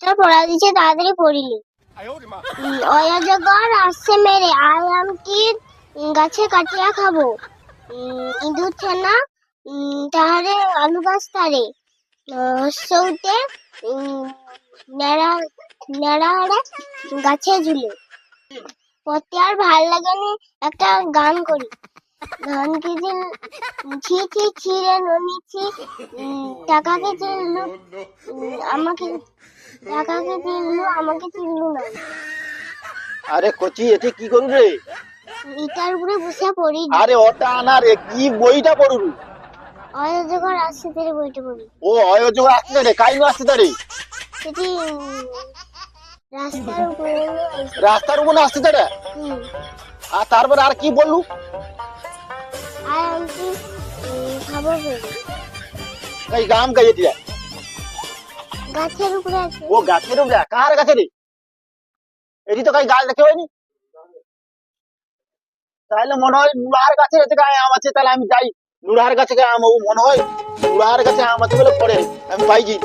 পড়া দিচ্ছে তাড়াতাড়ি পড়িনি। অজগর আসছে মেরে আয়ামটি গাছে কাটিয়া খাবো। ইঁদুর ছানা তাহারে আলু গাছ তারে সৌতে নেড়া নেড়াহারে গাছে ঝুলে। পড়তে আর ভাল লাগেনি, একটা গান করি। ধান কেজি ছি ছি ছি রে ননি ছি, টাকাকে চিনলু আমাকে, টাকাকে চিনলু আমাকে চিনলু না। আরে কচি এতে কি করু রে? ইটার উপরে বসে পড়ি। আরে ওটা আনা রে, কি বইটা পড়ু? অজগর আসছে তেরে বইটা পড়ি। ও অজগর আসছে রে, কাইনু আসছে রে? সেটি রাস্তার উপরে। রাস্তার উপরে আসছে রে। আর তারপরে আর কি বললু? আর আমি খাবো বলি। এই গাম গাইয়ে দিয়া গাছের উপরে আছে। ও গাছের উপরে? কার গাছে রে? এটি তো কাই গাছ দেখতে পাইনি। তাহলে মনে হয় লুড়ার গাছে আম আছে, তাহলে আমি যাই লুড়ার গাছে আম, মনে হয় লুড়ার গাছে আম আছে বলে পড়ে আমি পাইছি।